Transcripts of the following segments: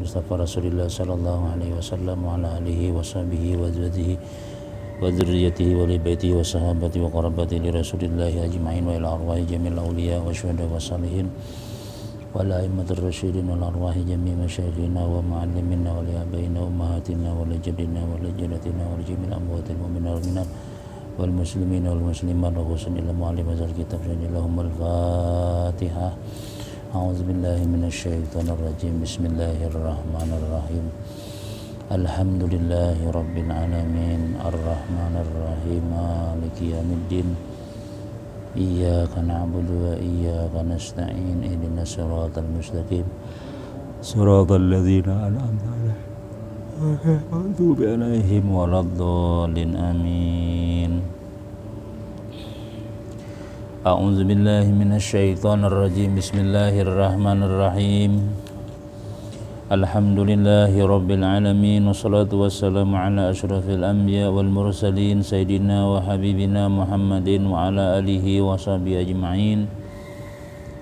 Mustafa Rasulillah sallallahu alaihi wasallam wa ala alihi wa sahbihi wa azwajihi wa dzurriyyatihi wa li baitihi wa sahabati wa qarabati li Rasulillah ajma'in wa ila arwahi jamil awliya wa syuhada wa salihin wa la immatir rasyidin wa arwahi jami' masyayikhina wa ma'allimina wa li abaina wa ummahatina wa li jaddina wa li jaddatina wa li jamil amwatil mu'minina wal mu'minat wal muslimina wal muslimat wa khususan ila mu'allim azal kitab lahumul fatihah. A'udzu billahi minasyaitonir rajim. Bismillahirrahmanirrahim. Alhamdulillahi rabbil alamin arrahmanir rahim maliki yaumiddin. Iyyaka na'budu wa iyyaka nasta'in ihdinas siratal mustaqim siratal ladzina an'amta 'alaihim ghairil maghdubi 'alaihim waladdallin amin. A'udzu billahi minasyaitonir rajim. Bismillahirrahmanirrahim. Alhamdulillahi rabbil alamin wassalatu wassalamu ala asyrafil anbiya wal mursalin sayyidina wa habibina Muhammadin wa ala alihi wa sahbihi ajma'in.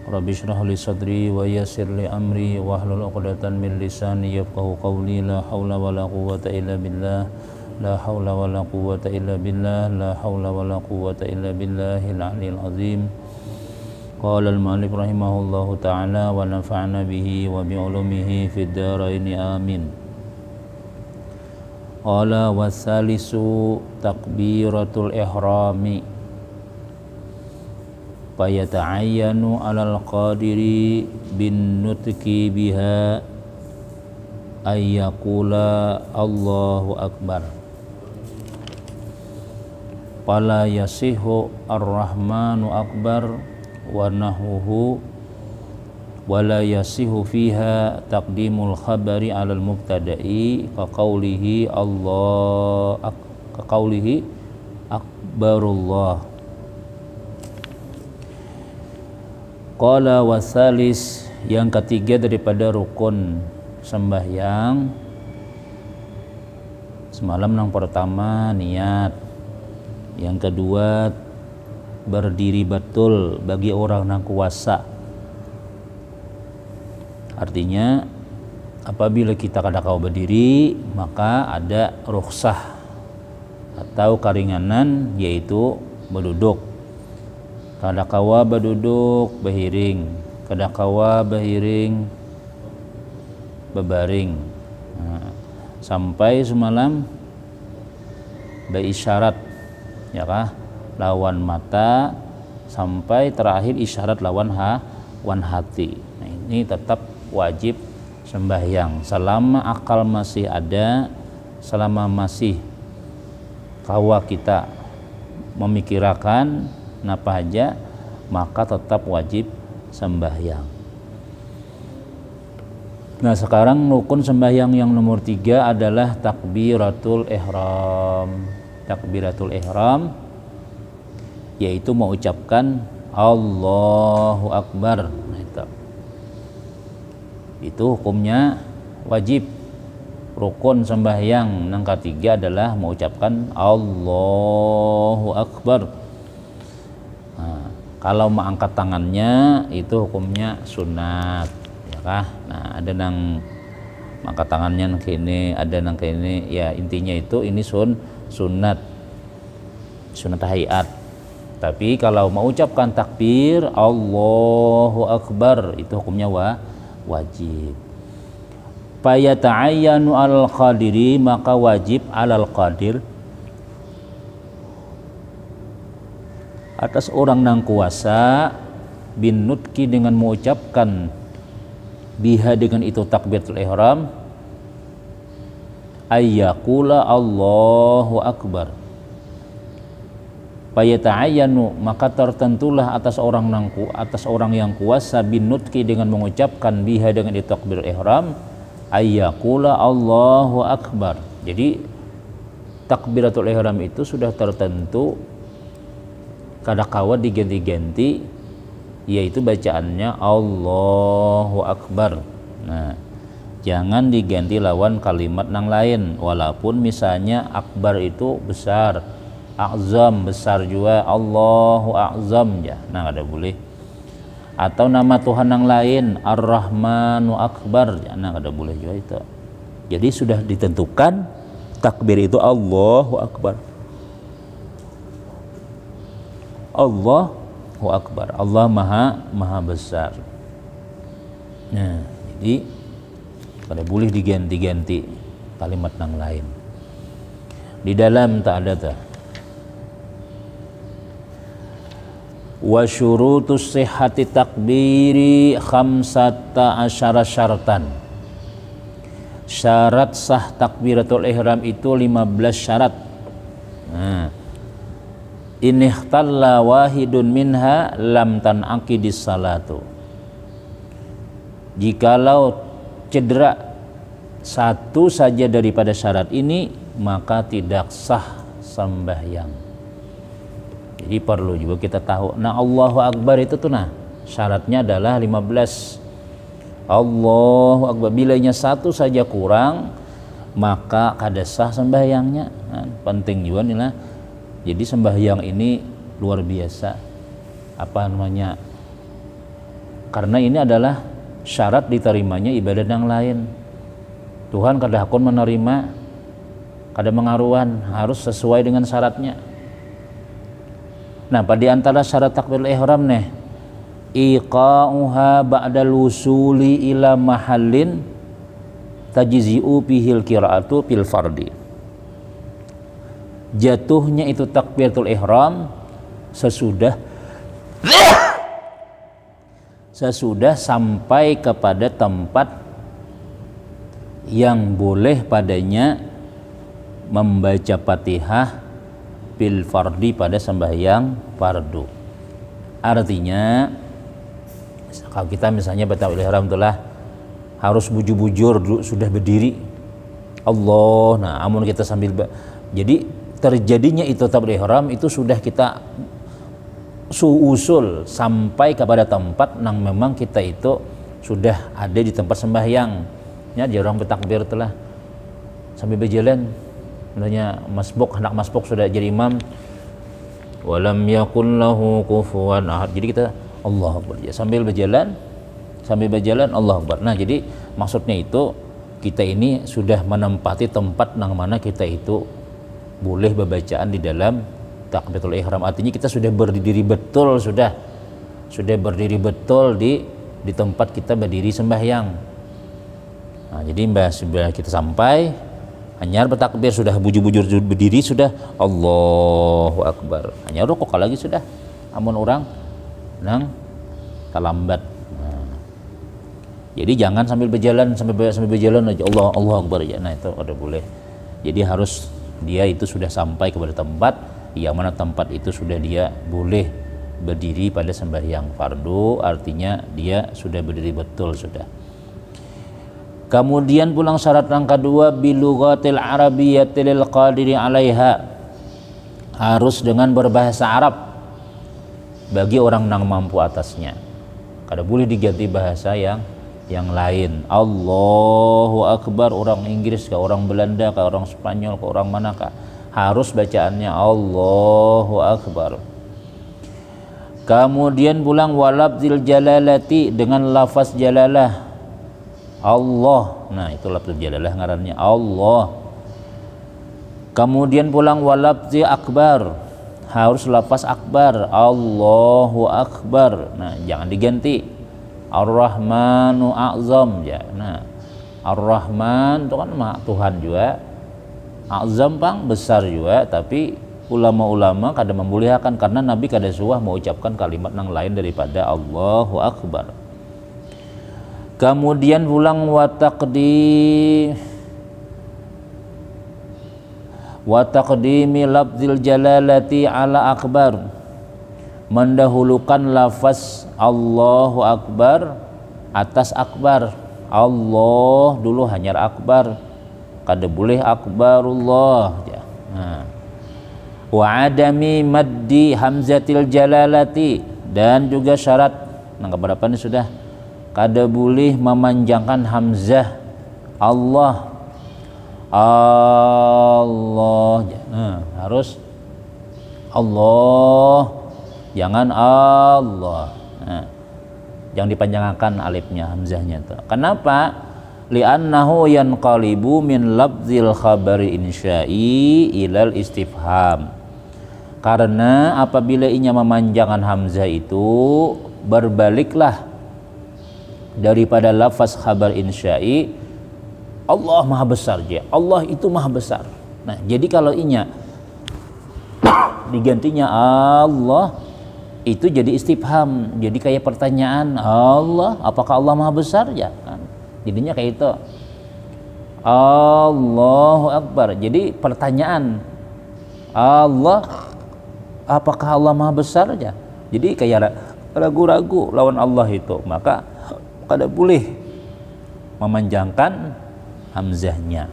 Rabbi shrah li sadri wa yassir li amri wa hlul 'uqdatam min lisani yafqahu qawli. La haula wala quwwata illa billah. La haula wala quwwata illa billah. La haula wala quwwata illa billahil aliyyil azim. Qala al-mu'allif rahimahullahu ta'ala wa nafa'na bihi wa bi ulumihi fid dharain amin. Qala wasalisu takbiratul ihrami fayata'ayyanu 'alal qadiri bin nutqi biha ayyaqula Allahu akbar. Fala yasihu ar-rahmanu akbar wa nahuhu wa la yasihu fiha taqdimul khabari 'alal mubtada'i ka qaulihi akbarullah. Qala wasalis, yang ketiga daripada rukun sembahyang. Semalam yang pertama niat, yang kedua berdiri betul bagi orang yang kuasa. Artinya apabila kita kadakau berdiri maka ada rukhsah atau keringanan, yaitu berduduk. Kadakawa berduduk berhiring, kadakawa berhiring bebaring. Sampai semalam berisyarat, ya kah, lawan mata, sampai terakhir isyarat lawan hati. Nah, ini tetap wajib sembahyang selama akal masih ada, selama masih kawa kita memikirkan napa aja, maka tetap wajib sembahyang. Nah, sekarang rukun sembahyang yang nomor 3 adalah takbiratul ihram. Takbiratul ihram yaitu mengucapkan Allahu Akbar. Nah, itu hukumnya wajib. Rukun sembahyang yang ketiga adalah mengucapkan Allahu Akbar. Nah, kalau mengangkat tangannya itu hukumnya sunat, ya kah? Nah, ada yang mengangkat tangannya nang kene, ada nang kene, ya intinya itu ini sunat hayat. Tapi kalau mengucapkan takbir Allahu Akbar itu hukumnya wajib. Fayata'ayyanu al qadiri, maka wajib alal qadir, atas orang yang kuasa, bin nutki, dengan mengucapkan biha, dengan itu takbiratul ihram, ayyaqula Allahu Akbar. Fayata'ayyanu, maka tertentulah atas orang yang kuasa, bin nutki, dengan mengucapkan biha, dengan itu takbir ihram, ayyaqula Allahu Akbar. Jadi takbiratul ihram itu sudah tertentu, kadakawa diganti-ganti, yaitu bacaannya Allahu Akbar. Nah, jangan diganti lawan kalimat yang lain, walaupun misalnya akbar itu besar, A'zam besar juga, Allahu A'zam ya. Nah, ada boleh. atau nama Tuhan yang lain, Ar-Rahmanu Akbar, nah kada boleh juga itu. Jadi sudah ditentukan takbir itu Allahu Akbar, Allahu Akbar, Allah maha besar. Nah, jadi kada boleh diganti-ganti kalimat yang lain. Di dalam tak ada tak. Wa syurutus sihhati takbiri khamsata asyara syaratan. Syarat sah takbiratul ihram itu 15 syarat. Nah, in ikhtalla wahidun minha lam tanaqidis salatu. Jikalau cedera satu saja daripada syarat ini, maka tidak sah sembahyang. Jadi perlu juga kita tahu. Nah, Allahu Akbar itu tuh nah syaratnya adalah 15. Allahu Akbar, bilanya satu saja kurang maka kada sah sembahyangnya. Nah, penting juga nih lah. Jadi sembahyang ini luar biasa. Apa namanya? Karena ini adalah syarat diterimanya ibadah yang lain. Tuhan kada akan menerima, kada mengaruhan, harus sesuai dengan syaratnya. Nah, pada antara syarat takbiratul ihram nih, iqa'uha ba'dal wusuli ila mahallin tajzi'u bihil qira'atu fil fardi. Jatuhnya itu takbiratul ihram sesudah sampai kepada tempat yang boleh padanya membaca Fatihah bil fardi pada sembahyang fardu. Artinya kalau kita misalnya takbiratul ihram itulah harus bujur-bujur dulu sudah berdiri Allah. Nah, amun kita sambil jadi terjadinya itu takbiratul ihram itu sudah kita usul sampai kepada tempat yang memang kita itu sudah ada di tempat sembahyang. Ya, dia orang bertakbir telah sambil berjalan, misalnya masbuk, anak masbuk sudah jadi imam, walam yakun lahu kufuwan ahad. Jadi kita Allahu Akbar ya, sambil berjalan Allahu Akbar. Nah, jadi maksudnya itu kita ini sudah menempati tempat yang mana kita itu boleh berbacaan di dalam takbiratul ihram. Artinya kita sudah berdiri betul, sudah berdiri betul di tempat kita berdiri sembahyang. Nah, jadi mbak kita sampai hanya bertakbir sudah bujur-bujur berdiri sudah Allahu Akbar. Hanya rukuk lagi sudah. Amun orang nang terlambat. Nah, jadi jangan sambil berjalan aja Allah Akbar aja. Nah, itu ada boleh. Jadi harus dia itu sudah sampai kepada tempat yang mana tempat itu sudah dia boleh berdiri pada sembahyang fardu, artinya dia sudah berdiri betul sudah. Kemudian pulang syarat yang kedua bilughatil arabiyyati lil qadiri 'alaiha. Harus dengan berbahasa Arab bagi orang yang mampu atasnya. Kada boleh diganti bahasa yang lain. Allahu Akbar orang Inggris ke orang Belanda ke orang Spanyol ke orang manakah, harus bacaannya Allahu Akbar. Kemudian pulang walabzil jalalati dengan lafaz jalalah Allah. Nah, itu lafaz jalalah ngarannya Allah. Kemudian pulang walabzi akbar, harus lafaz akbar Allahu Akbar. Nah, jangan diganti Ar-Rahmanu A'zam ya. Nah, Ar-Rahman itu kan Tuhan juga, A'zam pang besar juga, tapi ulama-ulama kada memuliakan karena Nabi kada suah mengucapkan kalimat yang lain daripada Allahu Akbar. Kemudian pulang wa taqdimi lafzil jalalati ala akbar, mendahulukan lafaz Allahu Akbar atas akbar. Allah dulu hanya akbar, kada boleh akbarullah ya. Nah, wa adami maddi hamzatil jalalati, dan juga syarat yang keberapa ini sudah kada boleh memanjangkan hamzah Allah. Nah, harus Allah, jangan Allah. Nah, yang dipanjangkan alifnya, hamzahnya itu. Kenapa? Li'annahu yanqalibu min lafzil khabari insya'i ilal istifham. Karena apabila inya memanjangkan hamzah itu berbaliklah daripada lafaz khabar insya'i, Allah maha besar ya, Allah itu maha besar. Nah, jadi kalau inya digantinya Allah, itu jadi istifham, jadi kayak pertanyaan, Allah, apakah Allah maha besar ya kan? Jadinya kayak itu, Allahu Akbar, jadi pertanyaan, Allah, apakah Allah maha besar ya? Jadi kayak ragu-ragu lawan Allah itu, maka kada boleh memanjangkan hamzahnya.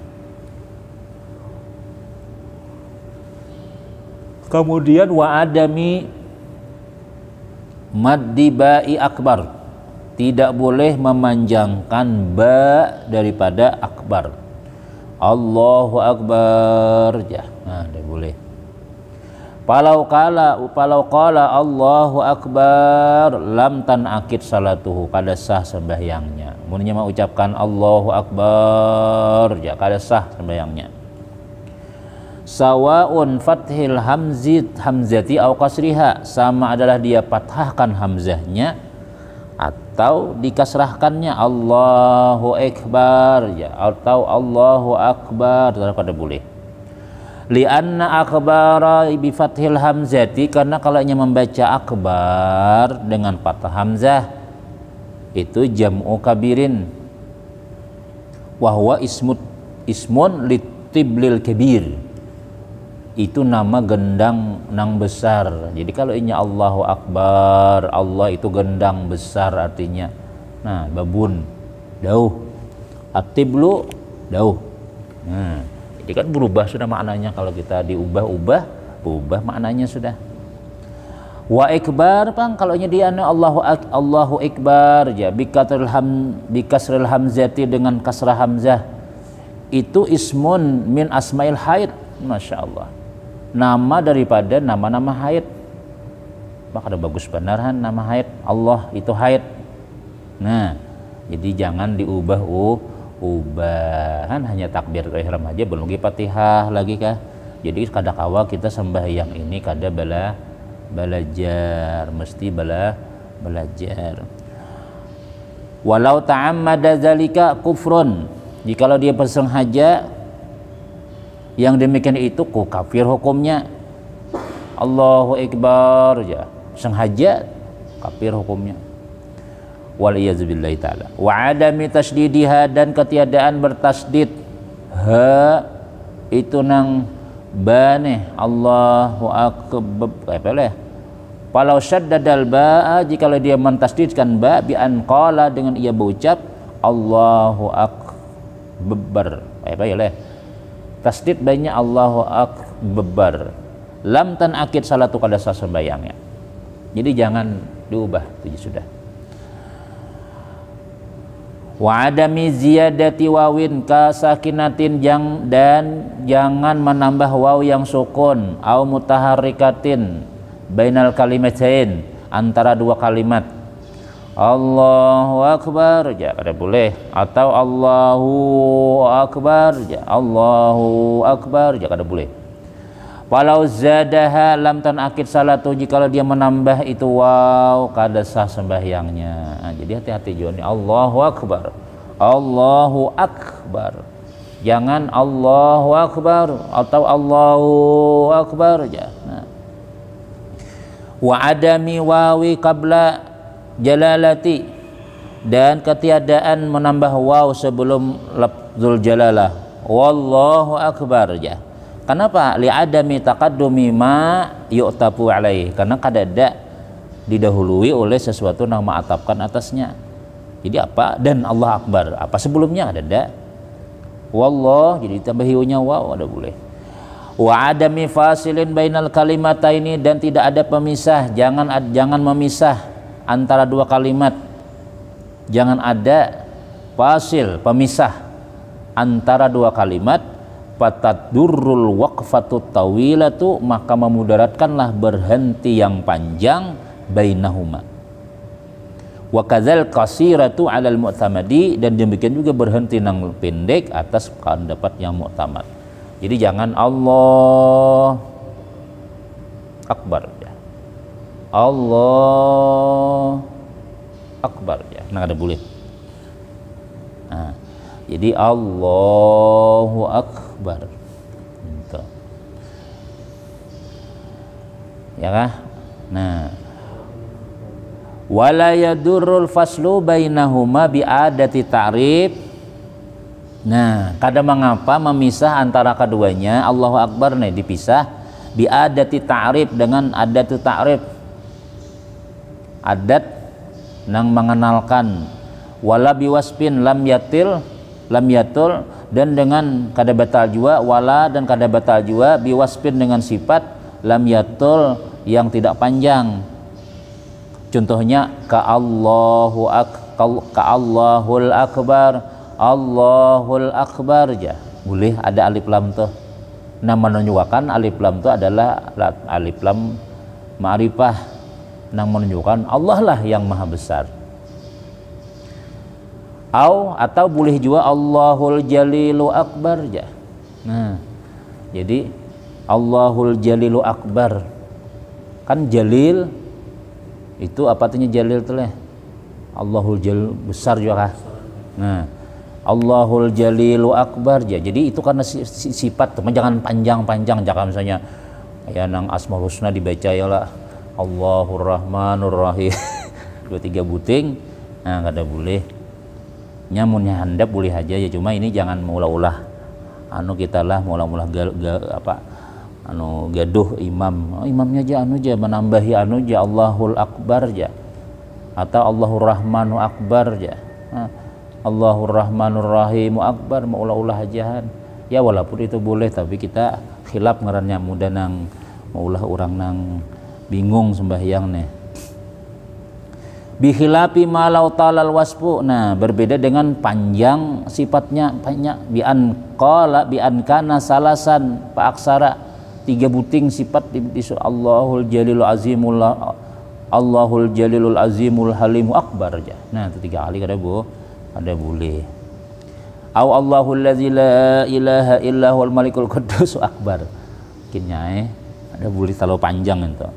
Kemudian wa adami maddi ba'i akbar, tidak boleh memanjangkan ba daripada akbar. Allahu Akbar ya, nah tidak boleh. Palau qala Allahu Akbar lam tanakid salatuhu, kada sah sembahyangnya. Munnya mau ucapkan Allahu Akbar ya, kada sah sembahyangnya. Sawaun fathil hamzati au kasriha, sama adalah dia fathahkan hamzahnya atau dikasrahkannya, Allahu Akbar ya, atau Allahu Akbar, tidak boleh. Lianna akbara bi fathil hamzati, karena kalau hanya membaca akbar dengan fathah hamzah itu jam'u kabirin, wa huwa ismun litiblil kabir, itu nama gendang nang besar. Jadi kalau ini Allahu Akbar, Allah itu gendang besar artinya. Nah, babun dauh, atiblu dauh. Nah, jadi kan berubah sudah maknanya, kalau kita diubah-ubah, berubah maknanya sudah. Wa ikbar pang, kalau nya dia Allahu Akbar ya bikasril hamzati, dengan kasrah hamzah, itu ismun min asmail haid, masya Allah, nama daripada nama-nama haid. Maka ada bagus benaran nama haid, Allah itu haid. Nah, jadi jangan diubah-ubahan, hanya takbir ihram aja, belum lagi Fatihah lagi kah. Jadi kada kawa kita sembahyang ini kada belajar, mesti belajar. Walau ta'ammada zalika kufrun, jikalau dia bersengaja yang demikian itu kafir hukumnya. Allahu Akbar ya, sengaja kafir hukumnya. Waliyazubillahi ta'ala. Wa adami tasdidiha, dan ketiadaan bertasdid ha itu nang bane Allahu Akbar, apa lah? Kalau syaddadal ba'a, jikalau dia mentasdidkan ba bi an qala, dengan ia berucap Allahu Akbar, apa ya lah? Tasdid banyak Allahu Akbar, lam tanakid salatu, kada sah sembahyangnya. Jadi jangan diubah, itu sudah. Wa adami ziyadati wawin kasakinatin, dan jangan menambah waw yang sukun, au mutaharrikatin bainal kalimatain, antara dua kalimat. Allahu Akbar ya kada boleh, atau Allahu Akbar ya, Allahu Akbar ya kada boleh. Walau zadaha lam tanakid salatu, jikalau dia menambah itu waw, kada sah sembahyangnya. Nah, jadi hati-hati juga nih, Allahu Akbar, Allahu Akbar, jangan Allahu Akbar atau Allahu Akbar ya. Nah. Wa adami wawi qabla jalalati, dan ketiadaan menambah waw sebelum lafzul jalalah, wallahu akbar ya. Kenapa? Li'adami taqaddumi ma yu'tafu alaih, karena kadada didahului oleh sesuatu yang ma'atapkan atasnya. Jadi apa? Dan Allah Akbar, apa sebelumnya kadada. Wallah jadi tambah hiunya waw, ada boleh. Wa adami fasilin bainal kalimataini, dan tidak ada pemisah, jangan memisah antara dua kalimat, jangan ada fasil, pemisah antara dua kalimat. Fatadurrul waqfatut tawilatu, maka memudaratkanlah berhenti yang panjang, bainahuma. Wa kadzal qasiratu 'alal mu'tamadi, dan demikian juga berhenti nang pendek atas pendapat yang mu'tamad. Jadi jangan Allah Akbar ya. Allah Akbar ya. Nah, ada boleh. Nah, jadi Allahu Akbar. Gitu. Ya kah? Nah, wala yadurrul faslu bainahuma bi'adati ta'rif. Nah, kada mengapa memisah antara keduanya Allahu Akbar nih dipisah bi'adati ta'rif dengan adat ta'rif, adat nang mengenalkan, wala biwasfin lam yatul, dan dengan kada batal jua, wala dan kada batal jua biwasfin dengan sifat lam yatul yang tidak panjang. Contohnya Allahul Akbar, Allahul Akbar aja boleh ada alif lam tuh. Nah, menunjukkan alif lam itu adalah alif lam ma'rifah, yang menunjukkan Allah lah yang maha besar. Atau boleh juga Allahul Jalilu Akbar aja. Nah, jadi Allahul Jalilu Akbar kan Jalil itu apa artinya Jalil tuh leh? Allahul Jalil besar juga kah? Nah, Allahul Jalilu Akbar ya. Jadi itu karena sifat, teman jangan panjang-panjang, jangan misalnya ya nang Asmaul Husna dibaca ya lah Allahur Rahmanur Rahim 2-3 buting. Nah, kada boleh. Nyamunnya handap boleh aja ya, cuma ini jangan mula-ulah kita lah mula-ulah gaduh imamnya aja menambahi aja Allahul Akbar aja, atau Allahur Rahmanu Akbar aja. Allahur Rahmanur Rahim Akbar maulah ajahan ya, walaupun itu boleh tapi kita khilaf ngarannya mudah nang maulah orang nang bingung sembahyang nih. Bi khilafi ma law talal wasfu. Nah, berbeda dengan panjang sifatnya, banyak bi an kana salasan fa aksara, 3 buting sifat di Allahul Jalilul Azimul, Allahul Jalilul Azimul Halimul Akbar aja. Nah, itu 3 kali kada boleh. Au Allahul ladzi la ilaha illa huwal malikul quddus akbar. Kinnya ada boleh terlalu panjang itu.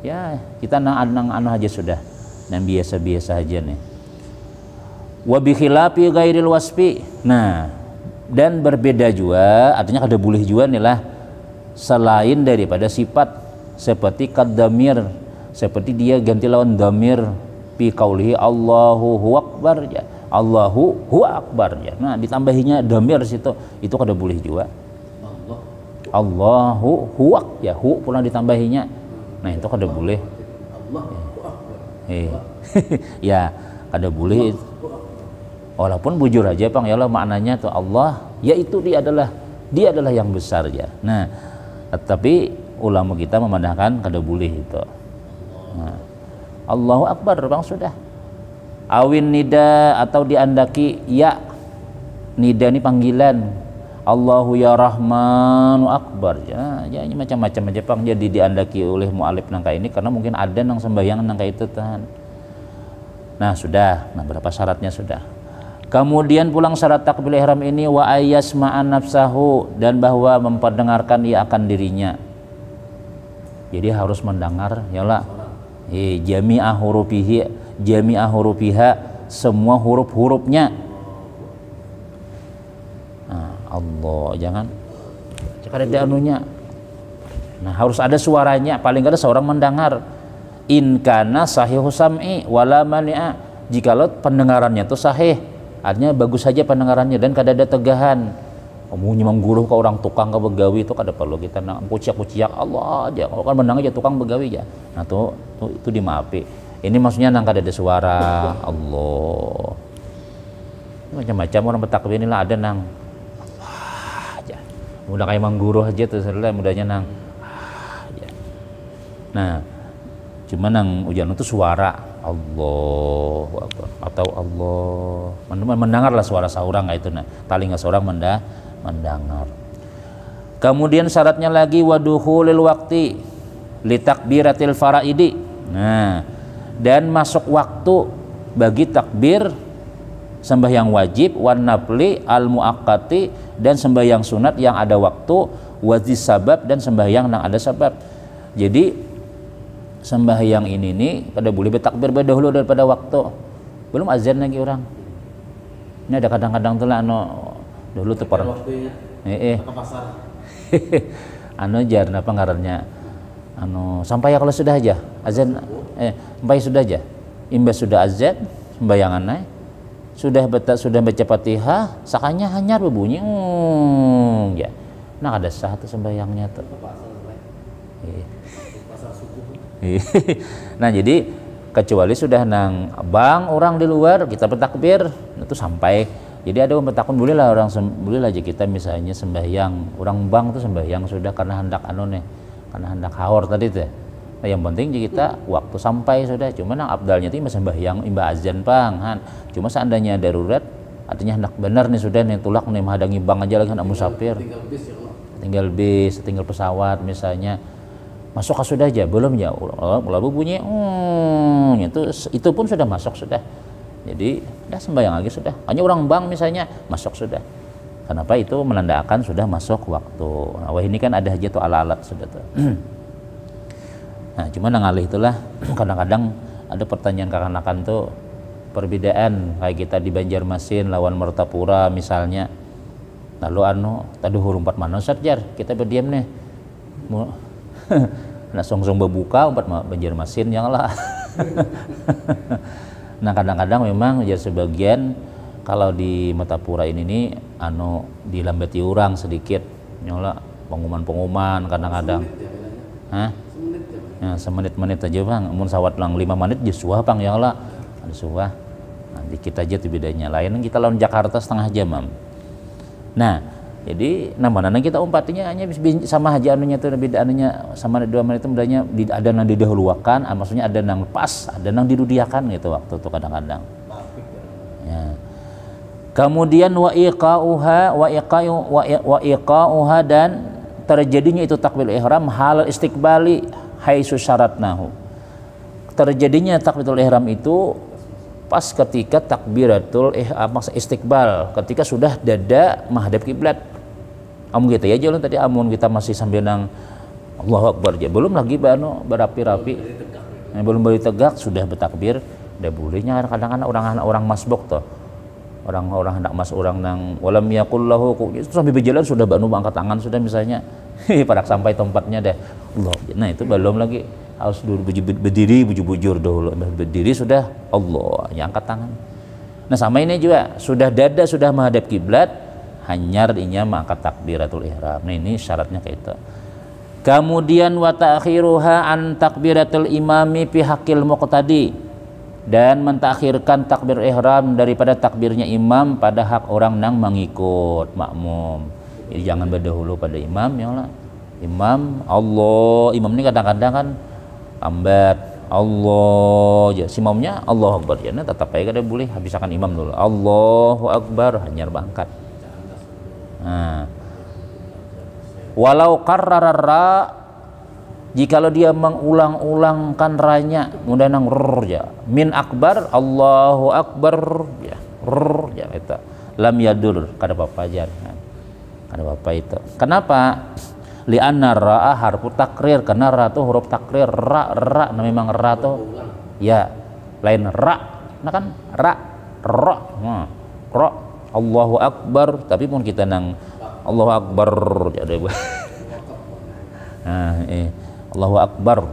Ya, kita nang aja sudah. Dan biasa-biasa aja nih. Wa bi khilafi ghairil wasfi. Nah, dan berbeda juga, artinya kada boleh juga nih lah selain daripada sifat, seperti kadamir, seperti dia ganti lawan damir fi qaulihi Allahu hu akbar ya. Allahu hu akbar ya. Nah, ditambahinya damir situ, itu kada boleh juga. Allahu huwak ya, hu pulang ditambahinya. Nah, itu kada boleh. Ya, kada boleh. Walaupun bujur aja Bang, ya Allah maknanya tuh Allah, yaitu dia adalah yang besar ya. Nah, tapi ulama kita memandangkan kada boleh itu. Nah, Allahu Akbar Bang sudah. Awin nida atau diandaki ya. Nida ini panggilan. Allahu ya Rahmanu Akbar ya, ini macam-macam aja Bang, jadi diandaki oleh mu'alif nangka ini karena mungkin ada nang sembahyang nangka itu tahan. Nah, sudah. Nah, berapa syaratnya sudah. Kemudian pulang syarat takbir ihram ini wa ayyasma'an nafsahu, dan bahwa memperdengarkan ia akan dirinya. Jadi harus mendengar ya lah. Jami'ah hurufiha, semua huruf-hurufnya. Allah, jangan ada anunya. Nah, harus ada suaranya, paling ada seorang mendengar. In kana sahihu sam'i wala mani'a, jikalau pendengarannya itu sahih, artinya bagus saja pendengarannya dan kada ada tegahan. Omongnya mengguluh ke orang tukang ke begawi itu kada perlu kita nak kuciak-kuciak Allah aja. Kalau kan mendengar aja tukang begawi ya. Nah, itu dimaafi. Ini maksudnya nang kada ada suara Allah. Macam-macam orang bertakbir inilah ada nang mudah kayak mangguruh aja tuh selesai mudahnya nang ya. Nah, cuma nang ujian itu suara Allah atau Allah mendengarlah suara seorang itu, nah talinga seorang mendengar. Kemudian syaratnya lagi waduhulil waqti li takbiratil faraidi. Nah, dan masuk waktu bagi takbir sembahyang wajib, wan nafli al muakkati, dan sembahyang sunat yang ada waktu, wazis sabab, dan sembahyang yang ada sebab. Jadi sembahyang ini nih pada boleh bertakbir dahulu daripada waktu. Belum azan lagi orang. Ini ada kadang-kadang tuh lah dulu tuh per ke pasar. Jar apa ngarannya? Sampai ya kalau sudah aja azan sampai sudah aja. Imbas sudah azan sembayangan naik. Sudah baca Fatihah, sakanya hanyar berbunyi. Ya. Nah ada sah tuh sembayangnya tuh. Nah jadi kecuali sudah nang bang orang di luar kita bertakbir itu sampai. Jadi ada yang bertakun boleh lah aja kita misalnya sembahyang orang bang tuh sembahyang sudah karena hendak karena hendak haor tadi tuh. Nah, yang penting kita waktu sampai sudah. Cuma yang abdalnya itu sembahyang imba azan bang. Cuma seandainya darurat artinya hendak benar nih sudah nih tulak nih menghadangi bang aja lagi hendak musafir. Tinggal bis, tinggal pesawat misalnya. Masuk sudah aja belum ya lalu bunyi itu pun sudah masuk sudah. Jadi ya sembahyang lagi sudah. Hanya orang bang misalnya masuk sudah. Kenapa itu menandakan sudah masuk waktu. Nah, wah ini kan ada aja tuh alat-alat sudah tuh. Nah, cuma ngalih itulah kadang-kadang ada pertanyaan kekanakan tuh perbedaan kayak kita di Banjarmasin lawan Mertapura misalnya. Lalu tadi huruf 4 mana Jar? Kita berdiam nih. Nah song-song berbuka 4 Banjarmasin yang lah. Nah kadang-kadang memang ya sebagian kalau di Mertapura ini nih dilambati orang sedikit nyola pengumuman kadang-kadang. Hah? Ya, semenit-menit aja bang, mun sawat lang 5 menit aja suah bang ya lah, ada suah. Nanti kita aja tuh bedanya lain kita lawan Jakarta setengah jam mam. Nah jadi mana kita umpatinya hanya sama aja tuh beda sama 2 menit itu bedanya ada yang didahulukan, maksudnya ada yang pas, ada yang didudiakan gitu waktu itu kadang-kadang. Ya. Kemudian wa iqa'uha dan terjadinya itu takbir ihram hal istiqbali haitsu syaratnahu. Terjadinya takbiratul ihram itu pas ketika takbiratul istiqbal, ketika sudah dada menghadap kiblat. Amun gitu ya jalan tadi amun kita masih sambil nang Allahu Akbar aja belum lagi berapi-rapi. Belum beri tegak sudah bertakbir, udah bolehnya kadang-kadang orang masbuk tuh. Orang hendak mas orang nang walam yaqullahu itu sambil berjalan sudah angkat tangan sudah misalnya. Pada sampai tempatnya deh. Allah. Nah itu belum lagi harus dulu berdiri bujur dahulu berdiri sudah Allah yang angkat tangan. Nah sama ini juga sudah dada sudah menghadap kiblat hanyar inya mengangkat takbiratul ihram. Nah ini syaratnya kayak itu. Kemudian wa ta'khiruha an takbiratul imami fi haqqil muqtadi, dan mentakhirkan takbir ihram daripada takbirnya imam pada hak orang yang mengikut makmum. Jadi jangan berdahulu pada imam ya lah. Imam Allah, imam ini kadang-kadang kan lambat Allah ya, si imamnya Allah Akbar ya, tetap aja kada boleh habiskan imam dulu Allahu Akbar hanyar bangkat. Nah, walau qarrara jikalau dia mengulang-ulangkan ranya mudah nang ya min akbar Allahu Akbar ya ya itu lam yadur kada apa-apa aja kada apa-apa itu. Kenapa? Li'anna ra'a harfu takrir, karena ra itu huruf takrir, ra memang ra itu ya lain ra, nah kan ra Allahu Akbar, tapi pun kita nang Allahu Akbar ya Allahu Akbar,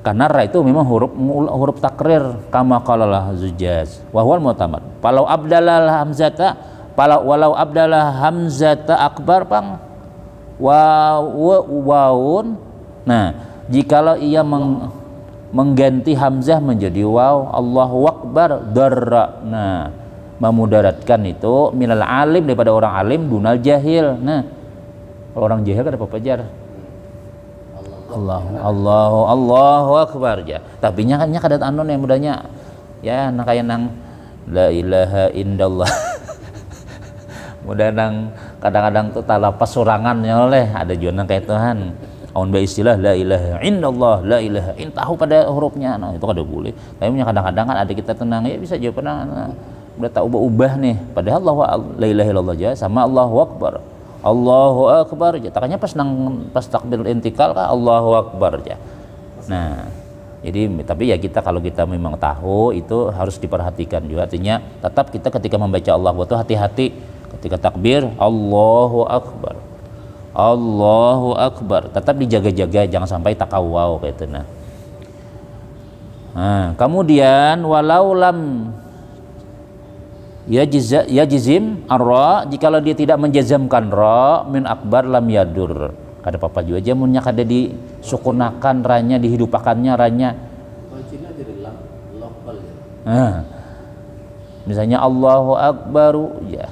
karena ra itu memang huruf takrir kama qalalah Zujaz wa huwal mu'tamad. Walau abdalal hamzata akbar pang wawun. Nah, jikalau ia mengganti hamzah menjadi waw, Allahu Akbar darra. Nah, memudaratkan itu minal alim daripada orang alim dunal jahil. Nah, kalau orang jahil kan apa jar? Allahu Akbar ya. Tapi nya kadat anon yang mudahnya ya nah kayak nang la ilaha indallah. Mudah nang kadang-kadang tuh talapas sorangannya oleh ada juga kayak Tuhan Amun ba istilah la ilaha illallah, la ilaha in tahu pada hurufnya, nah itu kada boleh. Tapi kadang-kadang kan ada kita tenang ya bisa aja pernah udah tak ubah-ubah nih. Padahal la ilaha illallah aja sama Allahu akbar. Allahu akbar aja. Takanya pas takbir intikal kan Allahu akbar aja. Nah, jadi tapi ya kita kalau kita memang tahu itu harus diperhatikan juga. Artinya tetap kita ketika membaca Allah itu hati-hati ketika takbir Allahu akbar. Allahu akbar. Tetap dijaga-jaga jangan sampai takawau kayak itu nah. Kemudian walau lam yajzim ar-ra, jikalau dia tidak menjazamkan ra min akbar lam yadur. Kada apa-apa juga aja munnya kada disukunakan ranya, dihidupakannya ranya. Misalnya Allahu akbaru ya.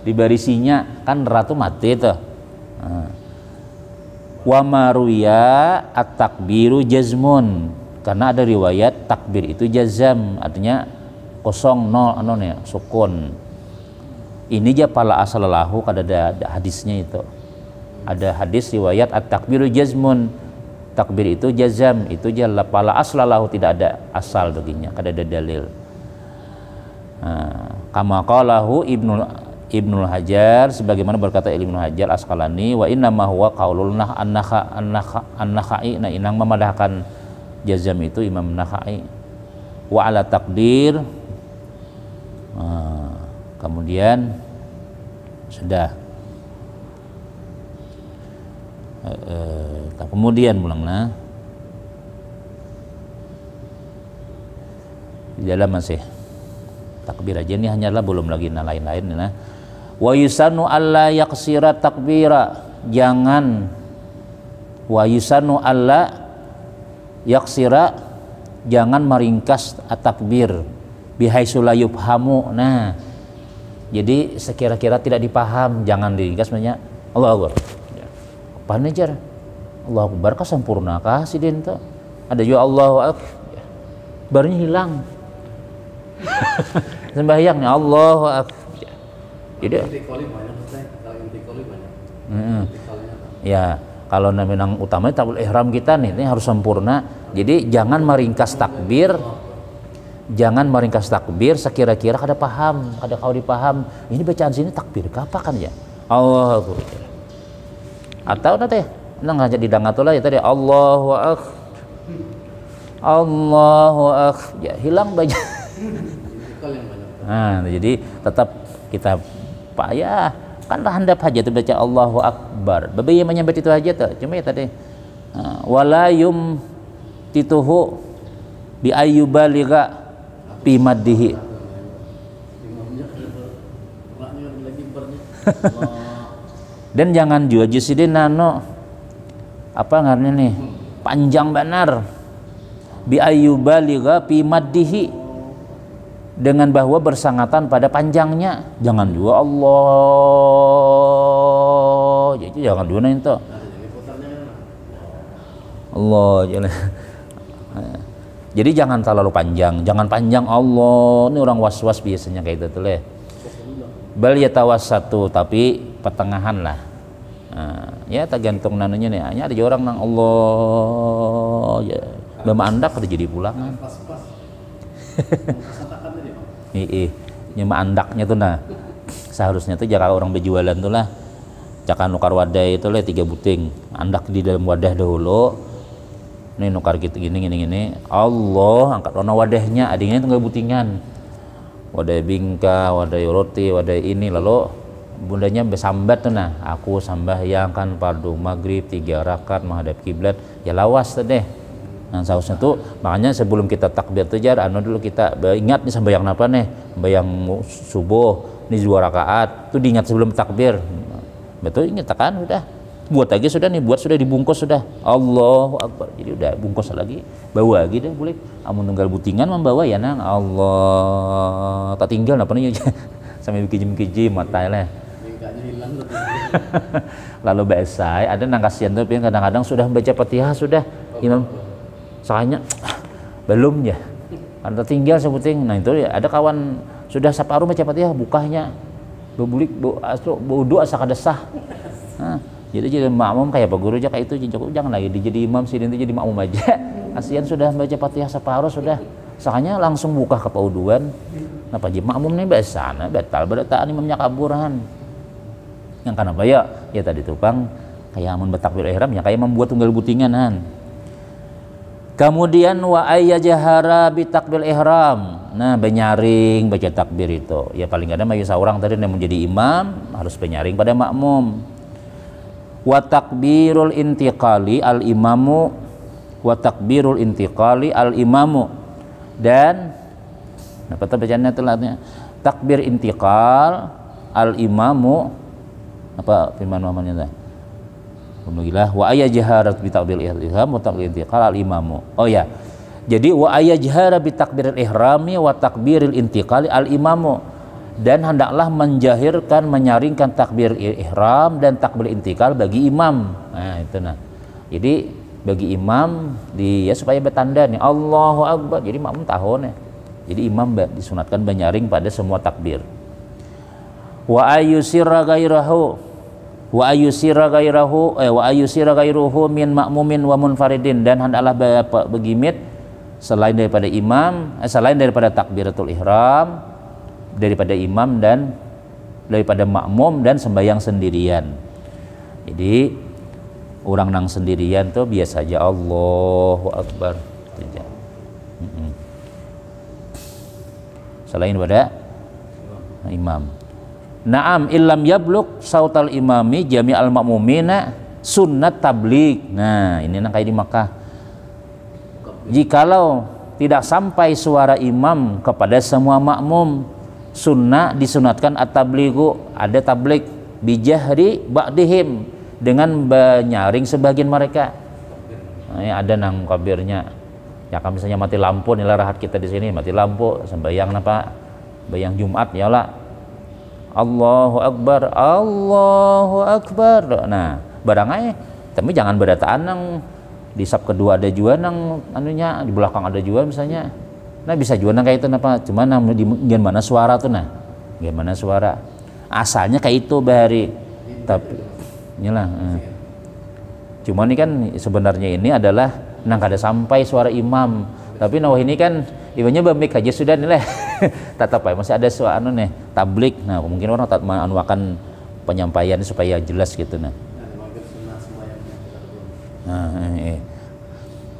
Di barisinya kan ratu mati tuh. Wa maruya at-takbiru jazmun, karena ada riwayat takbir itu jazam, artinya kosong sukun. Ini aja pala asal lahu kada ada hadisnya itu. Ada hadis riwayat at-takbiru jazmun, takbir itu jazam, itu aja pala asal lahu, tidak ada asal baginya, kada ada dalil. Kama qalahu Ibnul Hajar, sebagaimana berkata Ibnu Hajar Asqalani, wa inna ma huwa qaulul an-Nakhai, nah inang memadahkan jazam itu Imam Nakhai. Wa ala takdir, kemudian sudah kemudian mulanglah di dalam masih takbir aja ini hanyalah belum lagi lain-lain nah. Wa yusanu alla yaqsira takbira, jangan wa yusanu alla yaqsira, jangan meringkas at-takbir bihaitsu la yufhamu. Nah, jadi sekira-kira tidak dipaham jangan diringkas, banyak Allahu akbar. Apaan aja? Allahu akbar ka sempurna kah sidin tuh? Ada juga Allahu akbar. Barunya hilang. Sembahyang nih Allahu akbar. Jadi ya kalau memang utamanya takbir ihram kita nih ini harus sempurna. Jadi jangan meringkas takbir, jangan meringkas takbir sekira-kira kada paham, kada kau dipaham. Ini bacaan sini takbir apa kan ya? Allahu akbar. Atau nanti nang aja didangatullah ya tadi Allahu akbar. Allahu akbar. Ya hilang baca. Nah, jadi tetap kita pak ya kan handap aja tuh baca Allahu akbar. Babaya menyambat itu aja tuh. Cuma ya tadi wala yum tituhu bi ayyubaliga fi maddihi. Dan jangan juga jusidin nano apa ngarnya nih panjang benar bi ayyubaliga fi maddihi, dengan bahwa bersangatan pada panjangnya. Jangan juga Allah, jadi jangan juga itu Allah jangan. Jadi jangan terlalu panjang, jangan panjang Allah. Ini orang was-was biasanya kayak gitu tuh leh. Bal yatawassatu, tapi pertengahan lah. Ya tergantung nanunya nih. Hanya ada orang nang Allah ya. Lama andak ada jadi pulang. Nyema andaknya tuh nah seharusnya tuh jika orang berjualan tuh lah cakan nukar wadah itu lah 3 buting andak di dalam wadah dahulu nih nukar gitu gini Allah angkat warna wadahnya adanya itu nggak butingan wadah bingka wadah roti wadah ini lalu bundanya bersambat tuh nah aku sambahyangkan fardu maghrib 3 rakaat menghadap kiblat ya lawas tuh deh. Nah seharusnya tuh makanya sebelum kita takbir tuh jar dulu kita ingat nih sembahyang apa nih sembahyang subuh nih 2 rakaat tuh diingat sebelum takbir, betul ingat kan udah buat aja sudah nih buat sudah dibungkus sudah Allahu akbar, jadi udah bungkus lagi bawa lagi deh boleh amun tunggal butingan membawa ya nang Allah tak tinggal apa nih sampai bikin mata lah lalu biasa ada nang kasihan tuh kadang-kadang sudah membaca Fatihah sudah imam soalnya belum ya anda tinggal sebuting. Nah itu ya ada kawan sudah separuh baca Fatihah bukahnya bebulik doa asa kadesah. Nah, Jadi makmum kayak Pak Guru aja kayak itu, jangan lagi jadi imam sini jadi makmum aja. Kasihan sudah baca Fatihah separuh sudah. Soalnya langsung buka ke pauduan. Nah Pak Ji makmum nih basana batal berataan imamnya kaburan. Yang kenapa ya? Ya tadi tukang kayak amun bertakbir ihram ya kayak membuat tunggal butinganan. Kemudian wa ayyajhara bi takbir ihram. Nah, benyaring baca takbir itu. Ya paling ada mah seorang tadi yang menjadi imam harus benyaring pada makmum. Wa takbirul intiqali al imamu wa takbirul intiqali al imamu. Dan apa bacaannya telatnya? Takbir intiqal al imamu apa firman namanya teh? Alhamdulillah wa ayajharat bi takbiril ihram wa takbiril intiqal al imamu. Oh ya. Jadi wa ayajhara bi takbiril ihrami wa takbiril intiqal al imamu. Dan hendaklah menjahirkan menyaringkan takbir ihram dan takbir intiqal bagi imam. Nah, itu nah. Jadi bagi imam dia supaya bertanda nih Allahu akbar. Jadi makmum tahu nih. Jadi imam disunatkan menyaring pada semua takbir. Wa ayyusirra ghairahu wa ayyusira ghairuhu min makmumin wa munfaridin, dan hendaklah begimit selain daripada imam, selain daripada takbiratul ihram, daripada imam dan daripada makmum dan sembahyang sendirian. Jadi orang nang sendirian tuh biasa aja Allahu akbar saja. Selain daripada imam. Naam illam yabluk sautal imami jami'al makmumina sunnat tabligh. Nah, ini nang kayak di Makkah. Jikalau tidak sampai suara imam kepada semua makmum, sunnah disunatkan at-tablighu, ada tabligh bijahri ba'dihim, dengan menyaring sebagian mereka. Nah, ya ada nang kabirnya. Ya kan misalnya mati lampu nih rahat kita di sini, mati lampu sembahyang napa? Bayang Jumat ya lah. Allahu akbar, Allahu akbar. Nah, barang aja. Tapi jangan berataan nang di sab kedua ada juga nang anunya, di belakang ada juga misalnya. Nah, bisa juga nang kayak itu napa? Cuma nang di mana suara tuh nah. Gimana suara? Asalnya kayak itu bahari. Tapi nyalah. Cuma ini kan sebenarnya ini adalah nang kada sampai suara imam. Tapi nah ini kan ibunya bamik aja sudah nih lah. Tetap ya masih ada suara anu nih tablik. Nah mungkin orang tak menganuakan penyampaian supaya jelas gitu nah.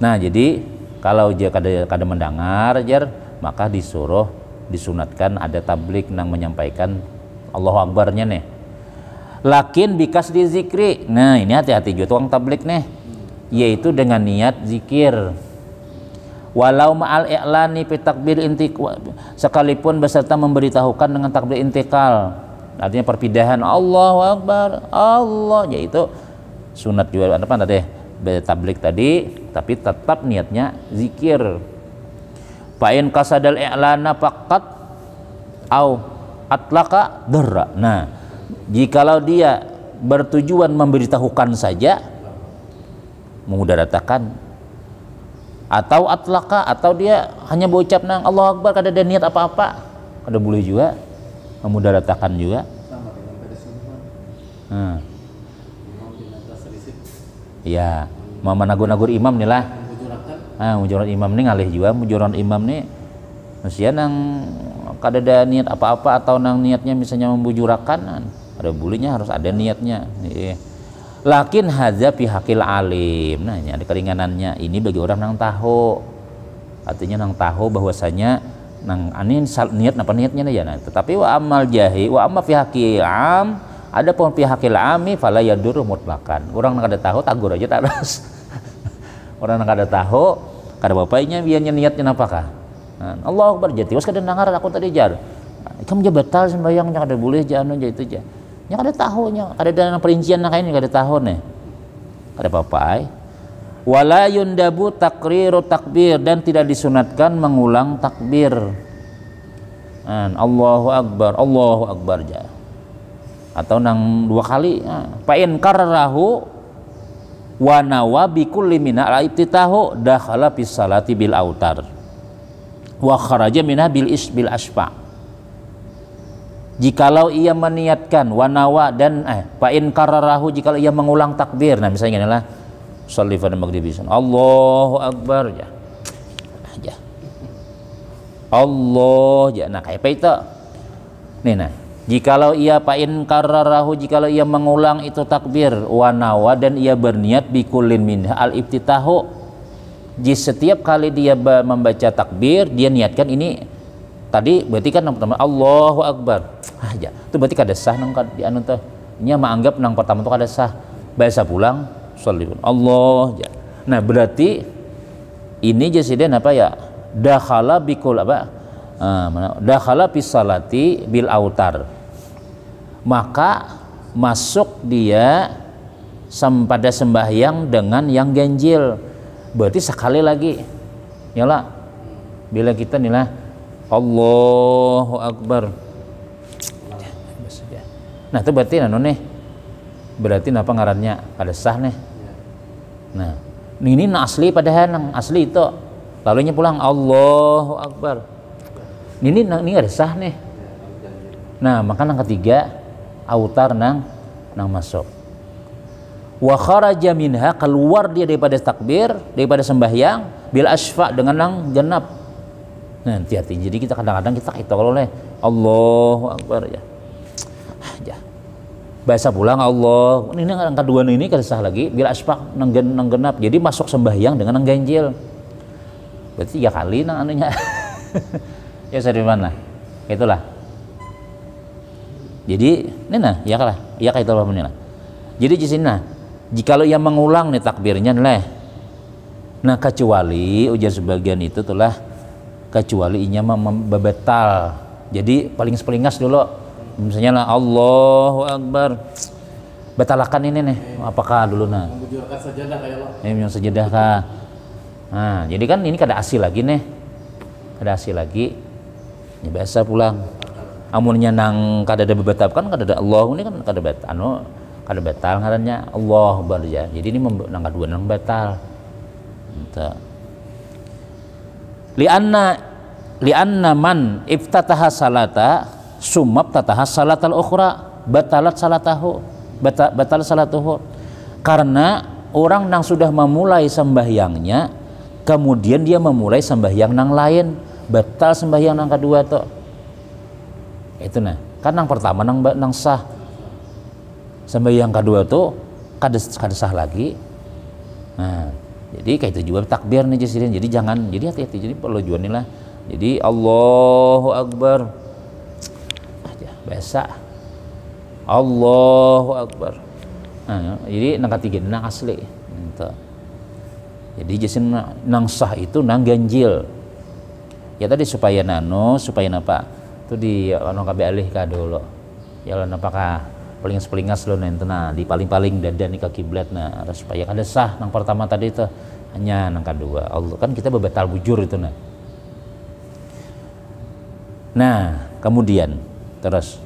Nah jadi kalau dia kada mendengar jar maka disuruh disunatkan ada tablik nang menyampaikan Allahu Akbarnya nih. Lakin bikas di zikri. Nah ini hati-hati juga tukang tablik nih, yaitu dengan niat zikir. Walau ma'al i'lani fi takbir intiqal, sekalipun beserta memberitahukan dengan takbir intiqal, artinya perpindahan Allahu Akbar Allah, yaitu sunat juga apa tadi tablik tadi, tapi tetap niatnya zikir. Fa in qasadal i'lana faqat au atlaka darra. Nah jikalau dia bertujuan memberitahukan saja, mengudaratakan, atau atlaka, atau dia hanya berucap nang Allahu Akbar kada ada niat apa-apa, kada boleh juga, memudaratakan juga. Ya, mau menagur-nagur imam nih lah. Mujuran imam nih ngalih juga, mujuran imam nih mestinya nang kada ada niat apa-apa, atau nang niatnya misalnya membujurakan, ada bolehnya harus ada niatnya. Lakin hadza fi hakil alim. Nah, ini ada keringanannya. Ini bagi orang nang tahu. Artinya nang tahu bahwasanya nang ani niat apa niatnya ya. Nah, tetapi wa amal jahi wa amma fi hakil am, ada pun fi hakil ami fala yadur mutlakan. Orang nang kada tahu tagur aja tak harus. Orang nang kada tahu kada bapaknya biarnya niatnya apakah. Nah, Allahu Akbar jati was kada dengar aku tadi jar. Kamu je batal sembahyangnya kada boleh je anu je itu je. Ya kada tahunya, ada dalam perincian nak ini kada tahu nih. Kada apa-apa. Wala yundabu takriru takbir, dan tidak disunatkan mengulang takbir. Allahu Akbar ja. Atau nang dua kali. Fa in karrahu wa nawa bi kulli min al-ibtitahu dakhala fis salati bil autar. Wa kharaja minha bil asfa. jikalau ia meniatkan wanawa dan fa in kararahu jikalau ia mengulang takbir. Nah misalnya inilah sholli fardhu maghribi Allahu akbar ya. Ya. Allah ya. Nah kayak apa itu? Nih nah, jikalau ia fa in kararahu jikalau ia mengulang itu takbir wanawa dan ia berniat bikulin minha al iftitahu. Di setiap kali dia membaca takbir dia niatkan ini tadi berarti kan yang pertama Allahu akbar. Ya, itu berarti kada sah nang di anu teh. Nya menganggap nang pertama itu kada sah. Biasa pulang sholli Allah ya. Nah, berarti ini jasiden apa ya? Dakhala bikul apa? Dakhala fi salati bil autar. Maka masuk dia pada sembahyang dengan yang ganjil. Berarti sekali lagi. Yalah. Bila kita nilah Allahu akbar. Nah itu berarti nih berarti apa ngarannya kada sah nih. Nah ini asli padahal nang asli itu lalunya pulang Allahu akbar. Ini kada sah nih. Nah maka nang ketiga autar nang masuk. Wa kharaja minha keluar dia daripada takbir daripada sembahyang bil asfa dengan nang genap. Nah hati-hati jadi kita kadang-kadang kita kalau oleh Allahu akbar ya. Ya. Bahasa pulang Allah ini yang kedua ini kada sah lagi bila aspak nang genap jadi masuk sembahyang dengan nang ganjil berarti 3 kali nang anunya ya dari mana itulah jadi ini nah ya kalah ya kayak itu lah jadi di sini nah jikalau ia mengulang nih takbirnya lah nah kecuali ujar sebagian itu telah kecuali inya membatal jadi paling sepelingas dulu misalnya lah Allahu akbar batalakan ini nih apakah dulu nah membujurkan sajadah kayak lo yang sajadah kah nah jadi kan ini kada asli lagi nih kada asli lagi ya biasa pulang amunnya nang kada ada bebatal kan kada ada Allah ini kan kada batal kada batal ngarannya Allah akbar ya jadi ini nang kedua nang batal entah lianna man iftataha salata sumab tatahas salatal ukhra batalat salatuhu karena orang nang sudah memulai sembahyangnya kemudian dia memulai sembahyang nang lain batal sembahyang nang kedua tuh itu nah kan nang pertama nang sah sembahyang kedua tuh kada sah lagi nah jadi kayak itu juga takbir nih jadi jangan jadi hati-hati jadi perlu jual nih lah jadi Allahu akbar biasa Allahu akbar nah, jadi nang ketiga nang asli entah. Jadi jasin nang sah itu nang ganjil ya tadi supaya supaya napa itu di anu kabe alih ka dulu ya lan apakah pelingas lo nanti nah di paling dada nih ke kiblat nah supaya kada sah nang pertama tadi itu hanya nang kedua Allah kan kita bebatal bujur itu nah kemudian terus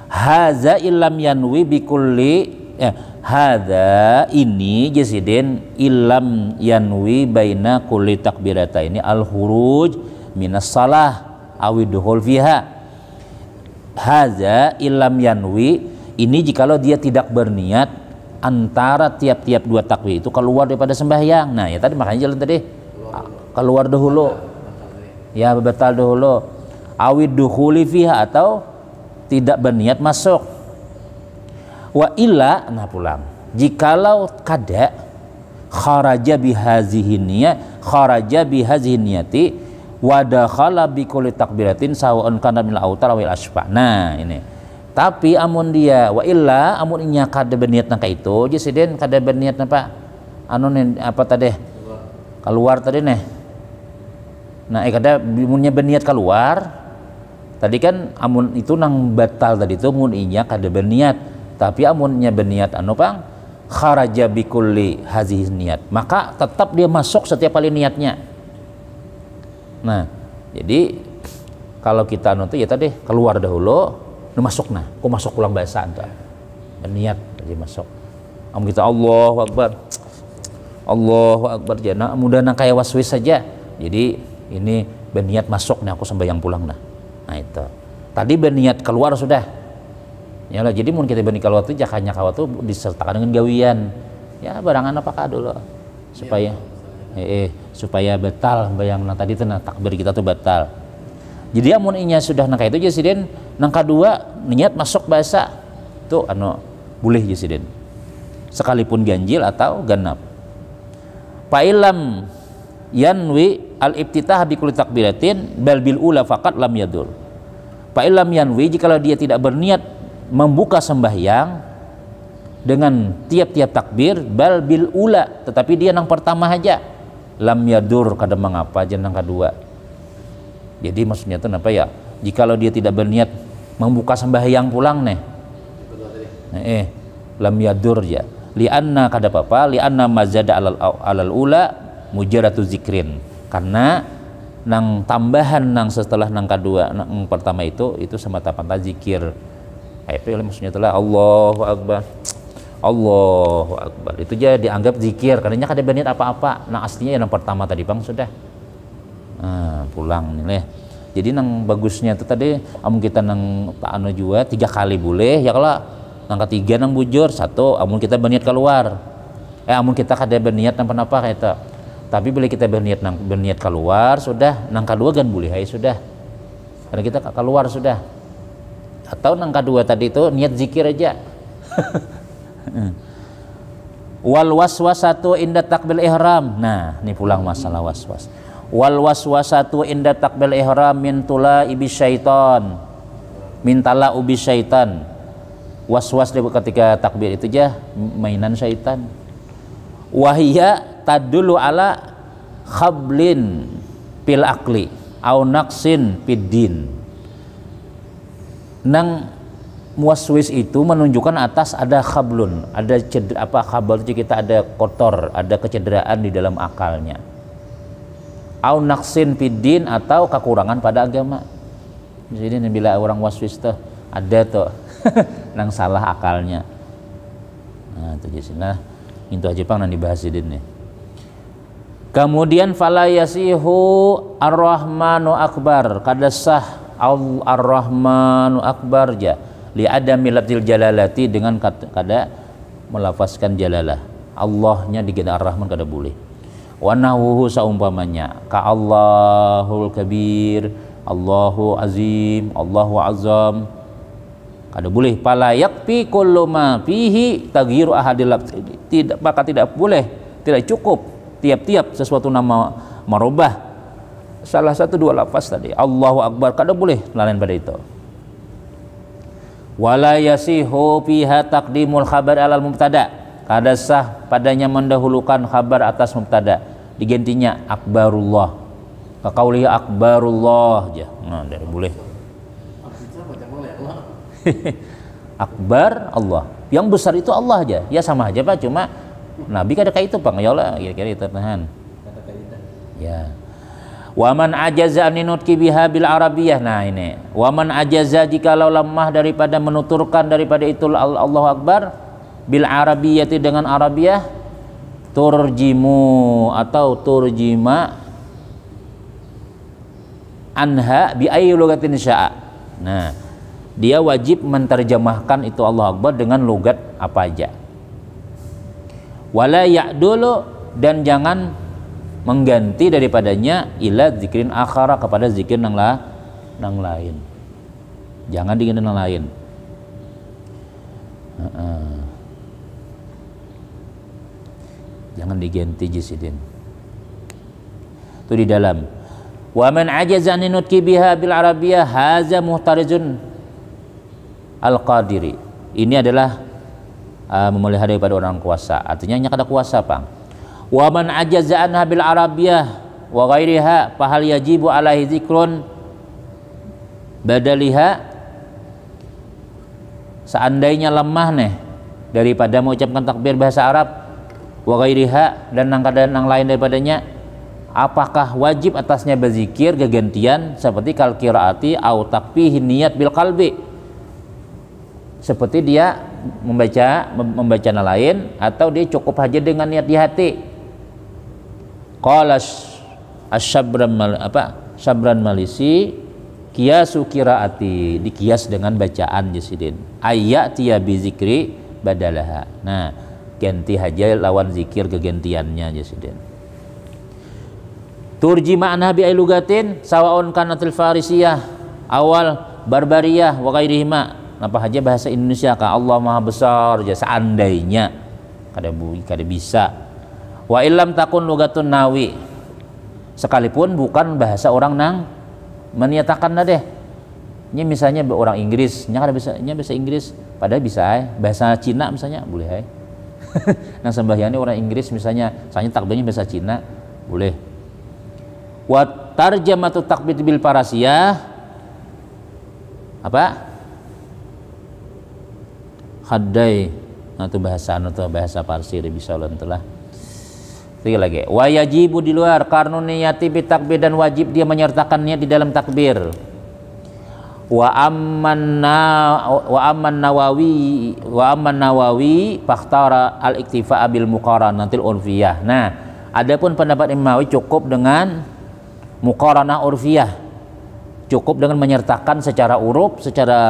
haza illam yanwi bikulli ya hadza ini jasidin illam yanwi baina kulli takbirata ini al khuruj minas salah awidhul fiha hadza illam yanwi ini jikalau dia tidak berniat antara tiap-tiap dua takbir itu keluar daripada sembahyang nah ya tadi makanya jalan tadi keluar dahulu ya batal dahulu awidhuli fiha atau tidak berniat masuk wa illa nah pulang jikalau kada kharaja bihazihi niyati wa dakhala bi kulli takbiratin sawa'un kana min autar wal asfa nah ini tapi amun dia wa illa amun inya kada berniat nang itu jasiden kada berniat apa anu apa tadi keluar tadi nih nah kada munnya berniat keluar tadi kan amun itu nang batal tadi itu mun inya kada berniat tapi amunnya berniat anu pang kharaja bikulli hazihi niat maka tetap dia masuk setiap kali niatnya nah jadi kalau kita anu tuh ya tadi keluar dahulu masuk nah kok masuk pulang bahasa anta berniat jadi masuk amun kita Allahu akbar jana mudah nang kayak waswis saja jadi ini berniat masuk nih aku sembahyang pulang nah itu Tadi berniat keluar sudah. Ya lah, jadi mun kita berniat keluar tuh jakanya kawat tuh disertakan dengan gawian. Ya barangan apakah dulu supaya supaya batal bayang tadi itu takbir kita tuh batal. Jadi amun inya sudah nangka itu jasiden, nangka dua niat masuk bahasa tuh boleh jasiden. Sekalipun ganjil atau ganap. Fa'ilam yanwi al-ibtitah bi kulli takbiratin bal bil ula faqat lam yadur. Fa'ilam yanwi, jikalau dia tidak berniat membuka sembahyang dengan tiap-tiap takbir bal bil ula, tetapi dia nang pertama aja, lam yadur kada mengapa aja nang kedua. Jadi maksudnya itu apa ya, jikalau dia tidak berniat membuka sembahyang pulang lam yadur ya, lianna kada apa, lianna mazada alal ula mujaratu zikrin, karena nang tambahan nang setelah nang kedua nang pertama itu semata-mata zikir. Itu maksudnya itulah Allahu Akbar, Allahu Akbar, itu aja dianggap zikir karena kada berniat apa-apa. Nah aslinya yang pertama tadi bang sudah pulang nih. Jadi nang bagusnya itu tadi amun kita nang anu juga 3 kali boleh ya, kalau nang ketiga nang bujur 1 amun kita berniat keluar, amun kita kada berniat apa kayak itu. Tapi bila kita berniat keluar sudah, nang kedua kan boleh hai sudah, karena kita keluar sudah. Atau nang kedua tadi itu niat zikir aja. Wal waswasatu inda takbil ihram. Nah, ini pulang masalah waswas. Wal waswasatu inda takbil ihram min tula ibis syaitan. Min tala ubis syaitan. Was-was ketika takbir itu aja mainan syaitan. Wahia tadulu ala khablin pil akli au naqsin fid din. Nang waswis itu menunjukkan atas ada khablun, ada khabal itu kita ada kotor, ada kecederaan di dalam akalnya. Au naqsin fid din, atau kekurangan pada agama. Jadi bila orang waswis tuh ada tuh nang salah akalnya. Nah, itu jadilah itu aja pang nang dibahas ini. Kemudian fala yasihu ar-rahmanu akbar, kada sah ar-rahmanu akbar ja li adami lafzil jalalati, dengan kada melafazkan jalalah. Allahnya digeda ar-rahman kada boleh. Wa nahwuhu saumpamanya ka Allahul kabir, Allahu azim, Allahu azam, kada boleh. Fala yakfi kullu ma fihi taghyiru ahadil lafz, tidak, maka tidak boleh, tidak cukup tiap-tiap sesuatu nama merubah salah satu 2 lafaz tadi. Allahu Akbar kada boleh lain pada itu. Wala yasihu fiha taqdimul khabar alal mubtada, kada sah padanya mendahulukan khabar atas mubtada, digantinya akbarullah, kaqaulihi akbarullah aja. Nah, tidak boleh. Akbar Allah, yang besar itu Allah aja. Ya sama aja Pak, cuma Nabi kada kayak itu Pak, ya Allah kira-kira itu tahan. Ya. Waman ajaza aninutki biha bil arabiyah. Nah ini, waman ajaza, jikalau lemah daripada menuturkan daripada itu Allahu Akbar bil arabiyati, dengan arabiyah, turjimu atau turjima anha bi ayyi lugatin syaa. Nah, dia wajib menterjemahkan itu Allahu Akbar dengan logat apa aja. Wala ya'dulu, dan jangan mengganti daripadanya ila zikrin akhara, kepada zikir nang lain. Jangan diganti nang lain. Jangan diganti jisidin. Itu di dalam. Wa man ajaza an nutqi biha bil arabiyyah haza muhtarizun al-qadiri. Ini adalah memelihara daripada orang kuasa. Artinya hanya kada kuasa, Pang. Wa man ajaza anha bil arabiyyah wa ghairiha fahal yajibu alaihi zikrun badaliha. Seandainya lemah nih daripada mengucapkan takbir bahasa Arab, wa ghairiha, dan nang lain daripadanya, apakah wajib atasnya berzikir kegantian seperti kal qiraati au takfihi niyat bil qalbi, seperti dia membaca lain, atau dia cukup saja dengan niat di hati. Qala Syabran Malisi Qiyasu qiraati, dikias dengan bacaan jasidin. Ayatiya bi zikri badalaha. Nah, ganti haja lawan zikir kegantiannya jasidin. Turji makna bi lugatin sawaun kanatil farisiyah awal barbariyah wa ghairihima. Apa haja bahasa Indonesia ka Allah Maha Besar aja seandainya kada bisa. Wa illam takun lugatun nawi. Sekalipun bukan bahasa orang nang menyatakan deh. Ini misalnya orang Inggris, nya bisa Inggris, padahal bisa bahasa Cina misalnya boleh Nah sembahyang ini orang Inggris misalnya takbirnya bahasa Cina boleh. Wa tarjamatu takbir bil parasiyah apa? Haddai atau bahasa Parsi bisa lantelah. Tiga lagi. Wa yajibu di luar karena niyati bi takbir dan wajib dia menyertakan niat di dalam takbir. Wa amman Nawawi fakhtara al-iktifa bil muqaranatil urfiyah. Nah, adapun pendapat Imam Nawawi cukup dengan muqaranah urfiyah. Cukup dengan menyertakan secara uruf, secara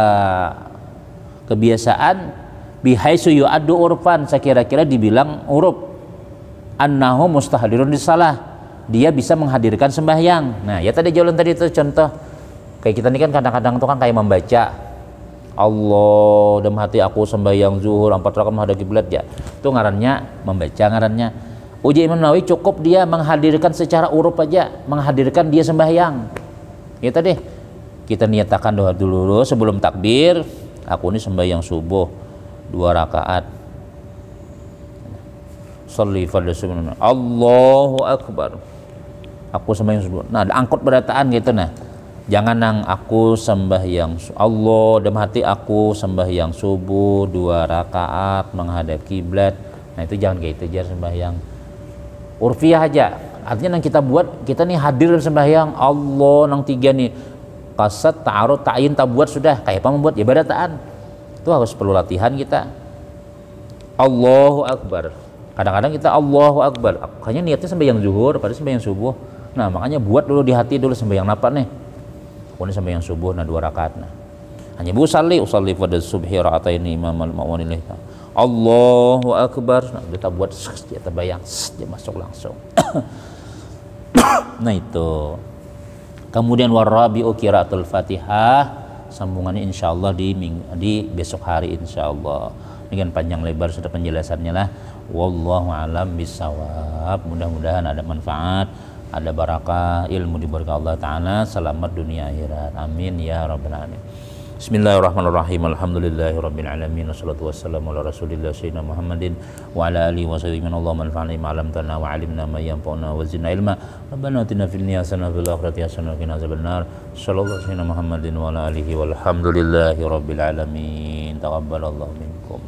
kebiasaan bihaitsu yu'addu urfan, sekira-kira dibilang uruf. Annahu mustahdirun disalah, dia bisa menghadirkan sembahyang. Nah ya tadi jalan tadi itu contoh kayak kita ini kan kadang-kadang tuh kan kayak membaca Allah dalam hati aku sembahyang zuhur 4 rakaat menghadap kiblat ya, itu ngarannya membaca ngarannya. Uji Imam Nawawi cukup dia menghadirkan secara uruf aja, menghadirkan dia sembahyang. Ya tadi kita niatakan doa dulu sebelum takbir, aku ini sembahyang subuh 2 rakaat. Sholli fardhu sunnah. Allahu akbar. Aku sembahyang subuh. Nah, angkut berataan gitu nah. Jangan nang aku sembahyang Allah dalam hati aku sembahyang subuh 2 rakaat menghadap kiblat. Nah, itu jangan kayak itu jar sembahyang. Urfiah aja. Artinya nang kita buat kita nih hadir dalam sembahyang Allah nang 3 nih. Qasad, ta'arud, ta'yin, tabuat sudah kayak apa membuat ibadataan. Itu harus perlu latihan kita. Allahu akbar. Kadang-kadang kita Allahu Akbar, hanya niatnya sembahyang zuhur, padahal sembahyang subuh. Nah makanya buat dulu di hati dulu sembahyang apa nih? Aku ini sembahyang subuh, 2 rakaat. Nah hanya usalli pada subhi ra'ataini imamal ma'wanilih. Allahu Akbar. Nah kita buat dia terbayang, dia masuk langsung. Nah itu. Kemudian warabi'u qiraatul Fatihah, sambungannya insyaallah di besok hari insyaallah. Dengan panjang lebar sudah penjelasannya lah. Wallahu alam bisawab. Mudah-mudahan ada manfaat, ada barakah, ilmu diberkahi Allah Ta'ala, selamat dunia akhirat. Amin ya rabbal alamin. Bismillahirrahmanirrahim. Alhamdulillahi rabbil alamin. Wassalatu wassalamu ala rasulillah sayyidina Muhammadin wa ala alihi wa sahbihi man Allah manfa'ana ma 'allamtana wa 'allimna ma yanfa'una wa zidna ilma. Rabbana atina fid dunya hasanah wa fil akhirati hasanah wa qina adzabannar. Sallallahu alaihi Muhammadin wa ala alihi walhamdulillahi rabbil alamin. Taqabbalallahu minkum.